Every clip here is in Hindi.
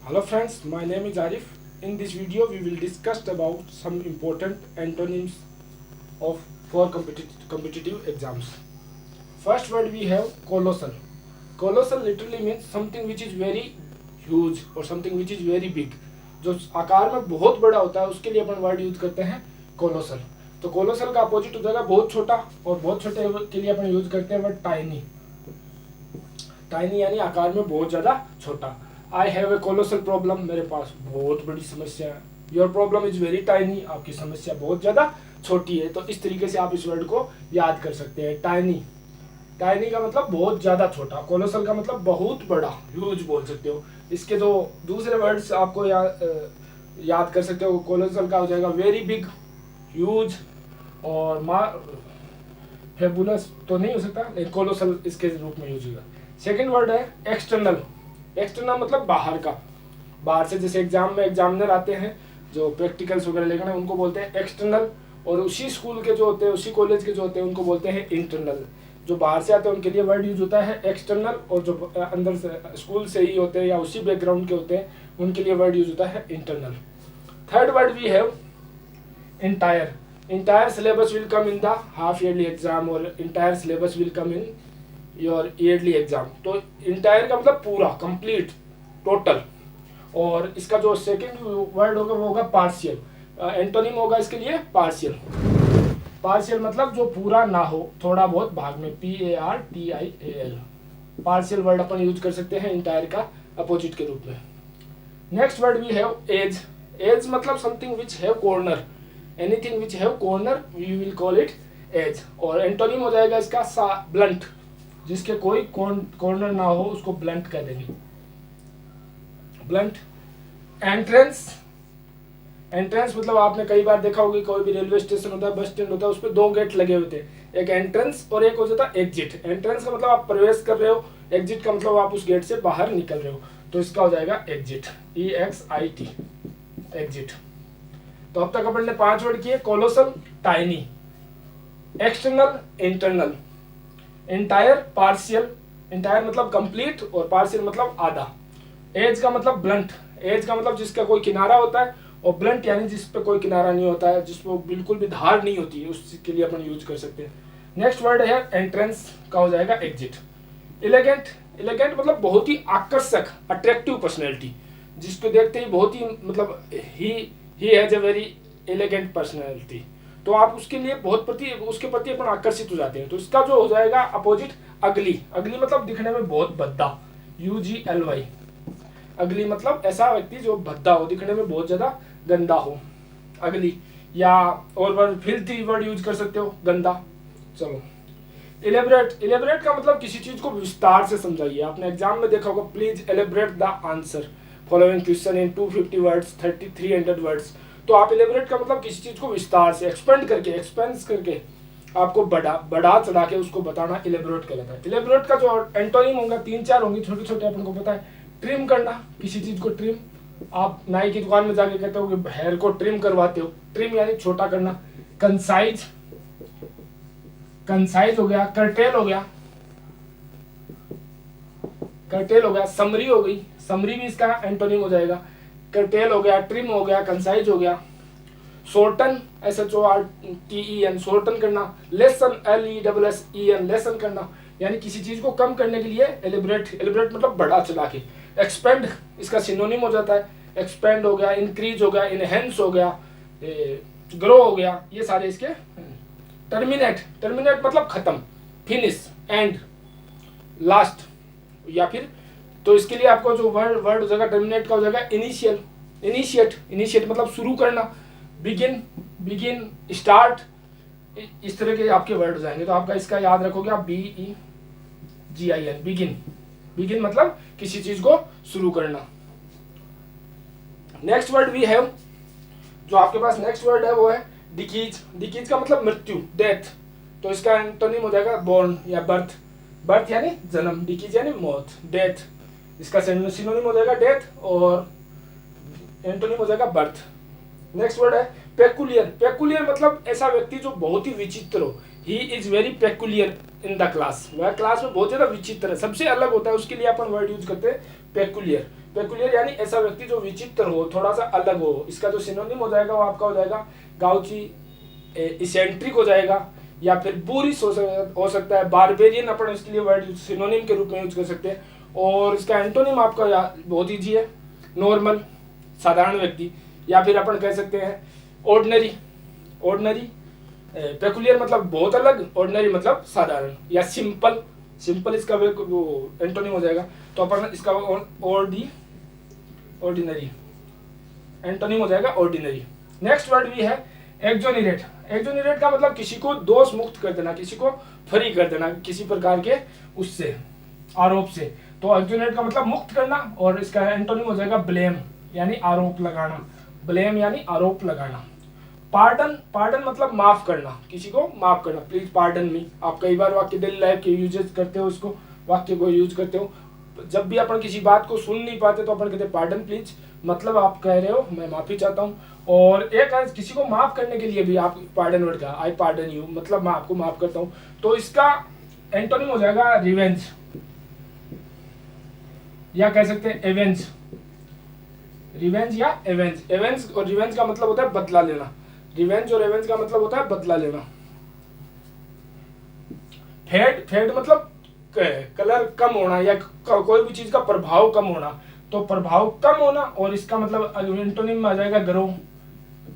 Hello friends, my name is Arif. In this video, we will discuss about some important antonyms of for competitive exams. First word we have colossal. Colossal literally means something which is very huge or something which is very big. जो आकार में बहुत बड़ा होता है उसके लिए अपन वर्ड यूज करते हैं कोलोसल. तो कोलोसल का अपोजिट हो जाएगा बहुत छोटा, और बहुत छोटे के लिए अपन यूज करते हैं वर्ड टाइनी. टाइनी यानी आकार में बहुत ज्यादा छोटा. I have a colossal problem, मेरे पास बहुत बड़ी समस्या है. Your problem is very tiny, आपकी समस्या बहुत ज्यादा छोटी है. तो इस तरीके से आप इस वर्ड को याद कर सकते हैं. टाइनी, टाइनी का मतलब बहुत ज्यादा छोटा. कोलोसल का मतलब बहुत बड़ा, ह्यूज बोल सकते हो. इसके जो दूसरे वर्ड्स आपको याद कर सकते हो. कोलोसल का हो जाएगा वेरी बिग, ह्यूज, और फेबुलस तो नहीं हो सकता, लेकिन कोलोसल इसके रूप में यूज होगा. सेकेंड वर्ड है एक्सटर्नल. एक्सटर्नल मतलब बाहर का. बाहर से जैसे एग्जाम में एग्जामिनर आते हैं जो प्रैक्टिकल्स वगैरह लेकर, उनको बोलते हैं एक्सटर्नल. और उसी स्कूल के जो होते हैं, उसी कॉलेज के जो होते हैं, उनको बोलते हैं इंटरनल. जो बाहर से आते हैं उनके लिए वर्ड यूज होता है एक्सटर्नल, और जो अंदर से स्कूल से ही होते हैं या उसी बैकग्राउंड के होते हैं उनके लिए वर्ड यूज होता है internal. Third word we have entire. Entire syllabus will come in the half yearly exam, और entire syllabus will come in your yearly exam. तो इंटायर का मतलब पूरा, कंप्लीट, टोटल. और इसका जो सेकंड वर्ड होगा वो होगा पार्शियल. एंटोनिम होगा इसके लिए पार्शियल. पार्शियल मतलब जो पूरा ना हो, थोड़ा बहुत भाग में. PARTIAL. पार्शियल वर्ड अपन यूज कर सकते हैं इंटायर का अपोजिट के रूप में. Next word we have edge. Edge मतलब something which have corner. Anything which have corner we will call it edge. और एंटोनिम हो जाएगा इसका ब्लंट. जिसके कोई कॉर्नर ना हो उसको ब्लंट कह देंगे. ब्लंट. एंट्रेंस. एंट्रेंस मतलब आपने कई बार देखा होगा, कोई भी रेलवे स्टेशन होता है, बस स्टैंड होता है, उस पर दो गेट लगे होते हैं. एक एंट्रेंस और एक हो जाता है एग्जिट. एंट्रेंस का मतलब आप प्रवेश कर रहे हो, एग्जिट का मतलब आप उस गेट से बाहर निकल रहे हो. तो इसका हो जाएगा एग्जिट. EXIT, exit. तो अब तक अपन ने 5 वर्ड किए: colossal, tiny, external, internal, entire, partial. Entire मतलब कंप्लीट और पार्शियल मतलब आधा. एज का मतलब ब्लंट. एज का मतलब जिसका कोई किनारा होता है, और ब्लंट यानी जिस पे कोई किनारा नहीं होता है, जिसपे बिल्कुल भी धार नहीं होती है, उसके लिए अपन यूज कर सकते हैं. नेक्स्ट वर्ड है एंट्रेंस, का हो जाएगा एग्जिट. इलेगेंट. इलेगेंट मतलब बहुत ही आकर्षक, अट्रैक्टिव पर्सनैलिटी. जिसको देखते ही बहुत ही मतलब he has a very elegant personality. तो आप उसके लिए उसके प्रति अपन आकर्षित हो जाते हैं. तो इसका जो हो जाएगा अपोजिट अगली. अगली मतलब दिखने में बहुत भद्दा. UGLY. अगली मतलब ऐसा व्यक्ति जो भद्दा हो, दिखने में बहुत ज्यादा गंदा हो, अगली. या और वर्ड फिल्थी वर्ड यूज कर सकते हो, गंदा. चलो. इलेबरेट. इलेबरेट का मतलब किसी चीज को विस्तार से समझाइए. आपने एग्जाम में देखा होगा, please elaborate the answer following question in 250 words, 300 words. तो आप इलेबरेट का मतलब किसी चीज को विस्तार से, एक्सपेंस करके आपको बढ़ा चढ़ा के उसको बताना इलेबरेट कहलाता है. इलेबरेट का जो एंटोनिम होगा 3-4 होंगे, छोटे छोटे अपन को पता है. ट्रिम करना, किसी चीज को ट्रिम. आप नाई की दुकान में जाके कहते हो कि हेयर को ट्रिम करवाते हो. ट्रिम यानी छोटा करना. कंसाइज. कंसाइज हो गया. कर्टेल हो गया. कर्टेल हो गया. समरी हो गई. समरी भी इसका एंटोनिम हो जाएगा. कर्टेल हो गया, ट्रिम हो गया, कंसाइज हो गया. शॉर्टन, SHORTEN, शॉर्टन करना. लेसन, LESSEN, लेसन करना. यानी किसी चीज को कम करने के लिए एलिब्रेट. एलिब्रेट मतलब बढ़ा चढ़ा के. एक्सपेंड इसका सिनोनिम हो जाता है. एक्सपेंड हो गया, इंक्रीज हो गया, इनहेंस हो गया, ग्रो हो गया, ये सारे इसके. टर्मिनेट. टर्मिनेट मतलब खत्म, फिनिश, एंड, लास्ट, या फिर. तो इसके लिए आपको जो वर्ड हो जाएगा टर्मिनेट का हो जाएगा इनिशियल. इनिशिएट मतलब शुरू करना. बिगिन, स्टार्ट, इस तरह के आपके वर्ड हो जाएंगे. तो आपका इसका याद रखोगे आप, BEGIN, बिगिन मतलब किसी चीज को शुरू करना. नेक्स्ट वर्ड वी हैव, जो आपके पास नेक्स्ट वर्ड है वो है डिकीज. डिकीज का मतलब मृत्यु, डेथ. तो इसका एंटोनिम हो जाएगा बॉर्न या बर्थ. बर्थ यानी जन्म, डिकीज यानी मौत, डेथ. इसका सिनोनिम हो जाएगा डेथ, और एंटोनिम हो जाएगा बर्थ. नेक्स्ट वर्ड है पेकुलियर। पेकुलियर मतलब ऐसा व्यक्ति जो बहुत ही विचित्र हो। He is very peculiar in the class, वह क्लास में बहुत ज्यादा विचित्र है, सबसे अलग होता है, उसके लिए अपन वर्ड यूज करते हैं पेकुलियर। पेकुलियर यानी ऐसा व्यक्ति जो विचित्र हो, थोड़ा सा अलग हो। इसका जो सिनोनिम हो जाएगा वो आपका हो जाएगा गाउची, इसेंट्रिक हो जाएगा, या फिर बोरिस हो सकता है, बारबेरियन अपन इसके लिए वर्ड सिनोनिम के रूप में यूज कर सकते हैं। और इसका एंटोनिम आपका बहुत ईजी है, नॉर्मल, साधारण व्यक्ति, या फिर अपन कह सकते हैं ऑर्डिनरी। ऑर्डिनरी, पेकुलियर मतलब बहुत अलग, ऑर्डिनरी मतलब साधारण, या सिंपल। सिंपल इसका वो एंटोनिम हो जाएगा, तो अपन इसका ऑर्डिनरी एंटोनिम हो जाएगा ऑर्डिनरी। नेक्स्ट वर्ड भी है एक्सोनरेट। एक्सोनरेट का मतलब किसी को दोष मुक्त कर देना, किसी को फ्री कर देना किसी प्रकार के उससे, आरोप से। तो एक्सोनरेट का मतलब मुक्त करना, और इसका एंटोनिम हो जाएगा ब्लेम यानी आरोप लगाना। ब्लेम यानी आरोप लगाना। पार्डन, पार्डन मतलब माफ करना, किसी को माफ करना, प्लीज पार्डन मी। आप कई बार वाक्य डेली लाइफ के यूजेस करते हो, इसको वाक्य को यूज करते हो। जब भी अपन किसी बात को सुन नहीं पाते तो अपन कहते हैं पार्डन प्लीज, मतलब आप कह रहे हो मैं माफी चाहता हूँ। और एक है किसी को माफ करने के लिए भी आप पार्डन वर्ड का, आई पार्डन यू, मतलब मैं आपको माफ करता हूँ। तो इसका एंटोनिम हो जाएगा रिवेंज, या कह सकते हैं एवेंज। रिवेंज या एवेंज। एवेंज और रिवेंज का मतलब होता है बदला लेना। रिवेंज और एवेंज का मतलब होता है बदला लेना। फेड, फेड मतलब कलर कम होना, या कोई भी चीज का प्रभाव कम होना। तो प्रभाव कम होना, और इसका मतलब एंटोनिम में आ जाएगा ग्रो,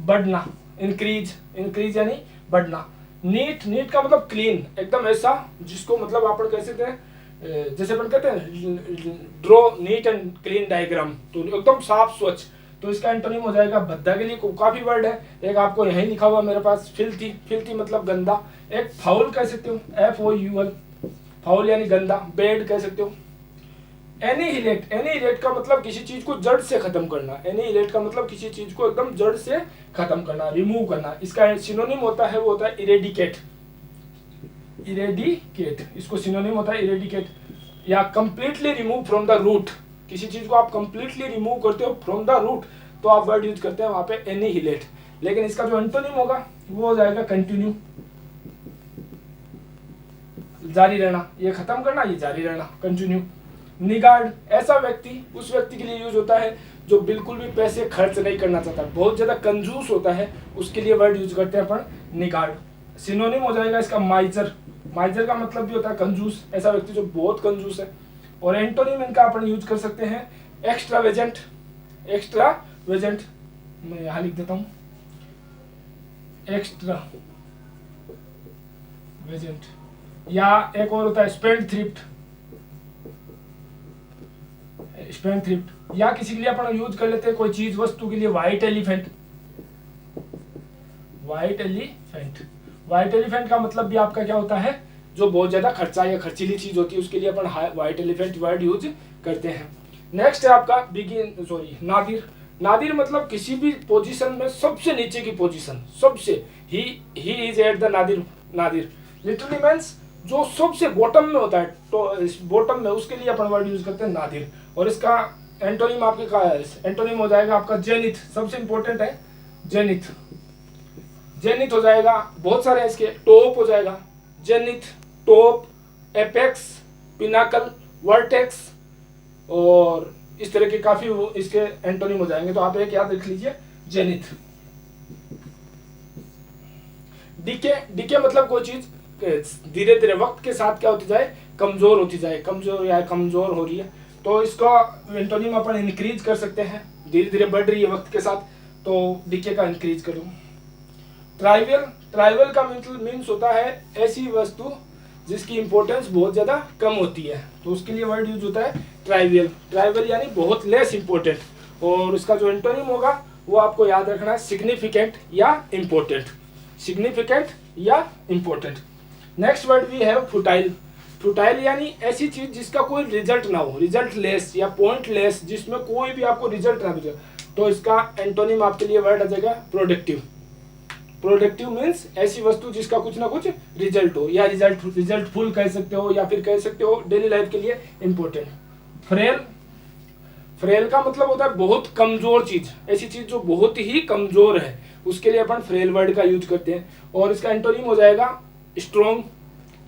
बढ़ना, इंक्रीज। इंक्रीज यानी बढ़ना। नीट, नीट का मतलब क्लीन, एकदम ऐसा जिसको मतलब अपन कह सकते हैं जैसे अपन कहते हैं draw neat and clean diagram, तो एकदम साफ स्वच्छ। तो इसका एंटोनिम हो जाएगा भद्दा। के लिए काफी वर्ड है, एक आपको यहीं लिखा हुआ मेरे पास फिल्थी। फिल्थी मतलब गंदा। एक फाउल कह सकते हो, FOUL, फाउल यानी गंदा। बेड कह सकते हो। एनीहिलेट, एनीहिलेट का मतलब किसी चीज को जड़ से खत्म करना। एनीहिलेट का मतलब किसी चीज को एकदम जड़ से खत्म करना, रिमूव करना। इसका सिनोनिम होता है, वो होता है इरेडिकेट। इरेडिकेट, इसको सिनोनिम होता है इरेडिकेट, या completely remove from the root. किसी चीज को आप कंप्लीटली रिमूव करते हो फ्रॉम द रूट, तो आप वर्ड यूज करते हैं वहां पे एनीहिलेट। लेकिन इसका जो एंटोनिम होगा वो हो जाएगा कंटिन्यू, जारी रहना। ये खत्म करना, ये जारी रहना, कंटिन्यू। निगार्ड, ऐसा व्यक्ति, उस व्यक्ति के लिए यूज होता है जो बिल्कुल भी पैसे खर्च नहीं करना चाहता, बहुत ज्यादा कंजूस होता है, उसके लिए वर्ड यूज करते हैं अपन निगार्ड। सिनोनिम हो जाएगा इसका माइजर। माइजर का मतलब भी होता है कंजूस, ऐसा व्यक्ति जो बहुत कंजूस है। और एंटोनिम इनका अपन यूज कर सकते हैं एक्स्ट्रावेजेंट। एक्स्ट्रावेजेंट मैं यहां लिख देता हूं, एक्स्ट्रावेजेंट। या एक और होता है स्पेंड थ्रिफ्ट। स्पेंड थ्रिफ्ट, या किसी के लिए अपन यूज कर लेते हैं कोई चीज वस्तु के लिए white elephant. White elephant, white elephant का मतलब भी आपका क्या होता है, जो बहुत ज्यादा खर्चा या खर्चीली चीज होती है, उसके लिए अपन व्हाइट एलिफेंट वर्ड यूज करते हैं। नेक्स्ट है आपका नादिर। नादिर मतलब किसी भी पोजीशन में सबसे नीचे की पोजीशन, सबसे, he is at the Nadir. Nadir literally means जो सबसे बॉटम में होता है, तो बॉटम में, उसके लिए अपन वर्ड यूज करते हैं नादिर। और इसका एंटोनिम आपके का एंटोनिम हो जाएगा आपका जेनिथ। सबसे इंपॉर्टेंट है जेनिथ। जेनिथ हो जाएगा, बहुत सारे इसके, टॉप हो जाएगा, zenith, top, apex, Pinnacle, vertex, और इस तरह के काफी इसके एंटोनिम हो जाएंगे। तो आप एक याद रख लीजिए, जेनिथ। डीके, डीके मतलब कोई चीज धीरे धीरे वक्त के साथ क्या होती जाए, कमजोर होती जाए, कमजोर या कमजोर हो रही है, तो इसका एंटोनिम अपन इंक्रीज कर सकते हैं, धीरे धीरे बढ़ रही है वक्त के साथ, तो डीके का इंक्रीज करूं। ट्राइवियल, ट्राइवियल का मीन्स होता है ऐसी वस्तु जिसकी इंपॉर्टेंस बहुत ज्यादा कम होती है, तो उसके लिए वर्ड यूज होता है ट्राइवियल। ट्राइवियल यानी बहुत लेस इंपॉर्टेंट। और उसका जो एंटोनिम होगा वो आपको याद रखना है सिग्निफिकेंट या इंपॉर्टेंट। सिग्निफिकेंट या इंपॉर्टेंट। नेक्स्ट वर्ड भी है फुटाइल। फुटाइल यानी ऐसी चीज जिसका कोई रिजल्ट ना हो, रिजल्ट लेस या पॉइंट लेस, जिसमें कोई भी आपको रिजल्ट ना मिले, तो इसका एंटोनिम आपके लिए वर्ड आ जाएगा प्रोडक्टिव। प्रोडक्टिव मीन्स ऐसी वस्तु जिसका कुछ ना कुछ रिजल्ट हो, या रिजल्टफुल कह सकते हो, या फिर कह सकते हो डेली लाइफ के लिए इंपॉर्टेंट। फ्रेल, फ्रेल का मतलब होता है बहुत कमजोर चीज, ऐसी चीज जो बहुत ही कमजोर है, उसके लिए अपन फ्रेल वर्ड का यूज करते हैं। और इसका एंटोनिम हो जाएगा स्ट्रॉन्ग,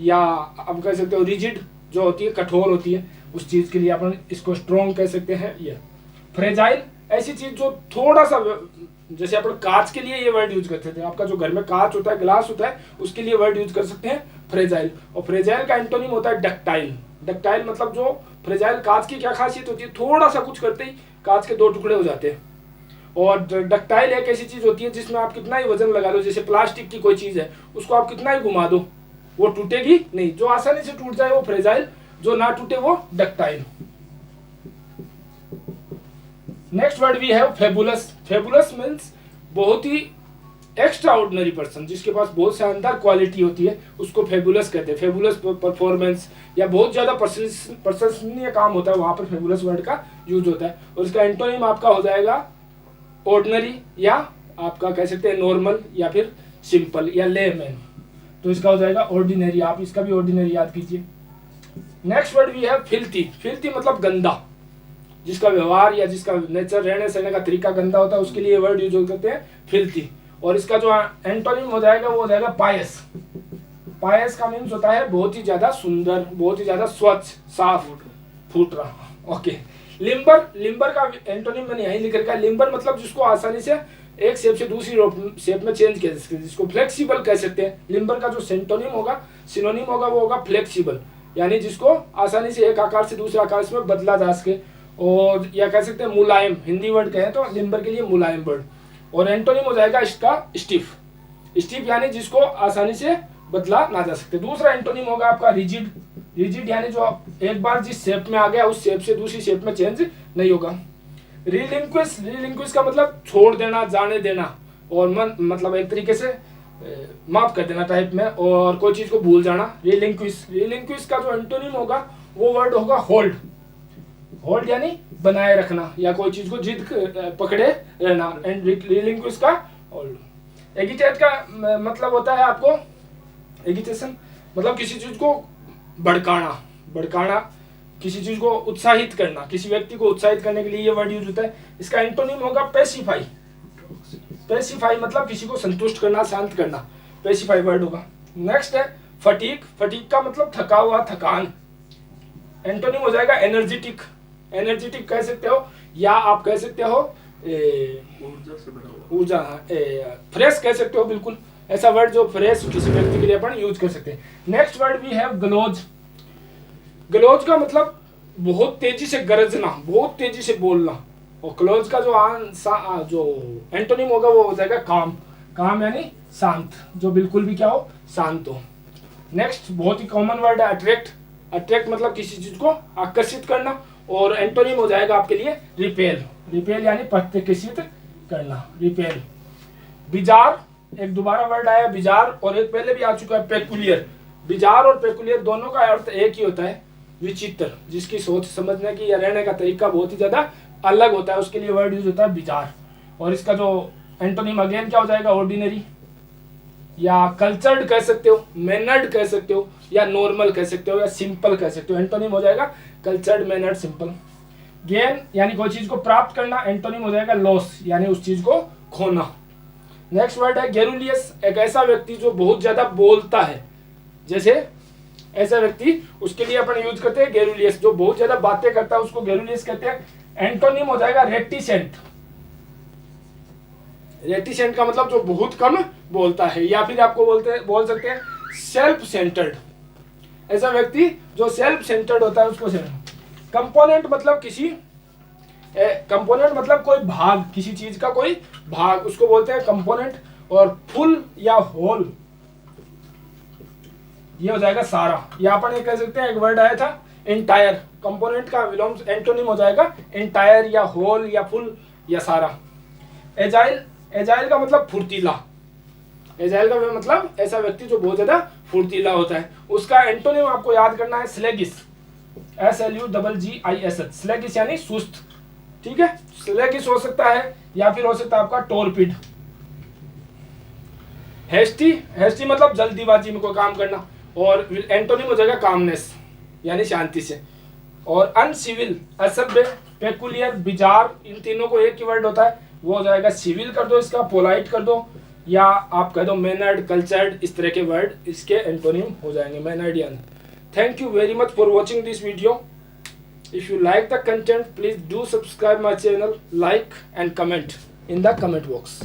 या आप कह सकते हो रिजिड, जो होती है कठोर होती है, उस चीज के लिए अपन इसको स्ट्रॉन्ग कह सकते हैं। ये फ्रेजाइल, ऐसी चीज जो थोड़ा सा, जैसे अपन कांच के लिए ये वर्ड यूज करते थे, आपका जो घर में कांच होता है, ग्लास होता है, उसके लिए वर्ड यूज कर सकते हैं फ्रेजाइल। और फ्रेजाइल का एंटोनिम होता है डक्टाइल। डक्टाइल मतलब जो फ्रेजाइल, कांच की क्या खासियत होती है, थोड़ा सा कुछ करते ही कांच के 2 टुकड़े हो जाते हैं। और डक्टाइल एक ऐसी चीज होती है जिसमें आप कितना ही वजन लगा लो, जैसे प्लास्टिक की कोई चीज है, उसको आप कितना ही घुमा दो वो टूटेगी नहीं, जो आसानी से टूट जाए वो फ्रेजाइल, जो ना टूटे वो ductile. Next word we have fabulous. Fabulous means बहुत ही एक्स्ट्रा ऑर्डिनरी पर्सन, जिसके पास बहुत शानदार क्वालिटी होती है, उसको फेबुलस कहते हैं। फेबुलस परफॉर्मेंस या बहुत ज्यादा प्रशंसनीय काम होता है, वहां पर फेबुलस वर्ड का यूज होता है। और इसका एंटोनिम आपका हो जाएगा ऑर्डिनरी, या आपका कह सकते हैं नॉर्मल, या फिर सिंपल या लेमैन। तो इसका हो जाएगा ऑर्डिनरी, आप इसका भी ऑर्डिनरी याद कीजिए। नेक्स्ट वर्ड वी है फिल्थी। फिल्थी मतलब गंदा, जिसका व्यवहार या जिसका नेचर, रहने सहने का तरीका गंदा होता है, उसके लिए वर्ड यूज करते हैं फिल्थी। और इसका जो एंटोनिम हो जाएगा वो हो जाएगा पायस। पायस का मीन्स होता है बहुत ही ज्यादा सुंदर, बहुत ही ज्यादा स्वच्छ, साफ, फुटरा। ओके। लिम्बर, लिम्बर का एंटोनिम मैंने यही लिख रखा है। लिम्बर मतलब जिसको आसानी से एक शेप से दूसरी शेप में चेंज कर सकते हैं, जिसको फ्लेक्सिबल कह सकते हैं। लिम्बर का जो सिनोनिम होगा वो होगा फ्लेक्सिबल, यानी जिसको आसानी से एक आकार से दूसरे आकार में बदला जा सके। और या कह सकते हैं मुलायम, हिंदी वर्ड कहें तो लिम्बर के लिए मुलायम वर्ड। और एंटोनिम हो जाएगा इसका स्टिफ। स्टिफ यानी जिसको आसानी से बदला ना जा सकते। दूसरा एंटोनिम होगा आपका रिजिड। रिजिड यानी जो एक बार जिस शेप में आ गया उस शेप से दूसरी शेप में चेंज नहीं होगा। रिलिंक्विश, रिलिंक्विश का मतलब छोड़ देना, जाने देना, और मन मतलब एक तरीके से माफ कर देना टाइप में, और कोई चीज को भूल जाना। रिलिंक्विश, रिलिंक्विश का जो एंटोनिम होगा वो वर्ड होगा होल्ड। होल्ड यानी बनाए रखना, या कोई चीज को जिद पकड़े रहना। एंड रिलिंक्विश का होल्ड। एगिटेट का मतलब होता है आपको, एगिटेशन मतलब किसी चीज को भड़काना, भड़काना, किसी चीज को उत्साहित करना, किसी व्यक्ति को उत्साहित करने के लिए ये वर्ड यूज होता है। इसका एंटोनिम होगा पेसिफाई। पेसिफाई मतलब किसी को संतुष्ट करना, शांत करना, पेसिफाई वर्ड होगा। नेक्स्ट है फटीग। फटीग का मतलब थका हुआ, थकान। एंटोनिम हो जाएगा एनर्जेटिक। एनर्जेटिक कह सकते हो, या आप कह सकते हो ऊर्जा, फ्रेश कह सकते हो, बिल्कुल ऐसा वर्ड जो फ्रेश किसी व्यक्ति के लिए अपन यूज कर सकते हैं। Next word we have glows. Glows का मतलब बहुत तेजी से गरजना, बहुत तेजी से बोलना। और क्लोज का जो एंटोनिम होगा वो हो जाएगा काम। काम यानी शांत, जो बिल्कुल भी क्या हो, शांत हो। नेक्स्ट बहुत ही कॉमन वर्ड है अट्रैक्ट। अट्रैक्ट मतलब किसी चीज को आकर्षित करना। और एंटोनिम हो जाएगा आपके लिए रिपेल। रिपेल यानी प्रत्याकर्षित करना, रिपेल। बिजार, एक दोबारा वर्ड आया बिजार, और एक पहले भी आ चुका है पेकुलियर। बिजार और पेकुलियर दोनों का अर्थ एक ही होता है, विचित्र, जिसकी सोच समझने की या रहने का तरीका बहुत ही ज्यादा अलग होता है, उसके लिए वर्ड यूज होता है बिजार। और इसका जो एंटोनिम अगेन क्या हो जाएगा, ऑर्डिनरी, या कल्चर्ड कह सकते हो, मैनर्ड कह सकते हो, या नॉर्मल कह सकते हो, या सिंपल कह सकते हो। एंटोनिम हो जाएगा कल्चर्ड, मैनर्ड, सिंपल। गेन यानी कोई चीज को प्राप्त करना, एंटोनिम हो जाएगा लॉस, यानी उस चीज को खोना। नेक्स्ट वर्ड है गेरुलियस। एक ऐसा व्यक्ति जो बहुत ज्यादा बोलता है, जैसे ऐसा व्यक्ति, उसके लिए अपन यूज करते हैं गेरुलियस। जो बहुत ज्यादा बातें करता है उसको गेरुलियस कहते हैं। एंटोनिम हो जाएगा रेटिसेंट। रेटिसेंट का मतलब जो बहुत कम बोलता है, या फिर आपको बोल सकते हैं सेल्फ सेंटर्ड। ऐसा व्यक्ति जो सेल्फ सेंटर्ड होता है उसको कंपोनेंट मतलब कंपोनेंट मतलब कोई भाग, किसी चीज का कोई भाग, उसको बोलते हैं कंपोनेंट। और फुल या होल ये हो जाएगा सारा। यहाँ पर कह सकते हैं एक वर्ड आया था एंटायर। कंपोनेंट का विलोम एंटोनिम हो जाएगा एंटायर, या होल, या फुल, या सारा। एजाइल, एजाइल का मतलब फुर्तीला। एजाइल का मतलब ऐसा व्यक्ति जो बहुत ज्यादा फुर्तीला होता है। उसका एंटोनिम आपको याद करना है स्लेगिस। SLUGGIS। स्लेगिस यानी सुस्त, ठीक है। स्लेगिस हो सकता है, या फिर हो सकता है आपका टॉर्पिड। हेस्टी, हेस्टी मतलब जल्दीबाजी में कोई काम करना। और एंटोनिम हो जाएगा कामनेस, यानी शांति से। और अनसिविल, असभ्य, पेकुलियर, बिजार, इन तीनों को एक ही वर्ड होता है, वो हो जाएगा सिविल कर दो इसका, पोलाइट कर दो, या आप कह दो मैनर्ड, कल्चर्ड, इस तरह के वर्ड इसके एंटोनिम हो जाएंगे, मैनर्डियन। Thank you very much for watching this video. If you like the content, please do subscribe my channel, like and comment in the comment box.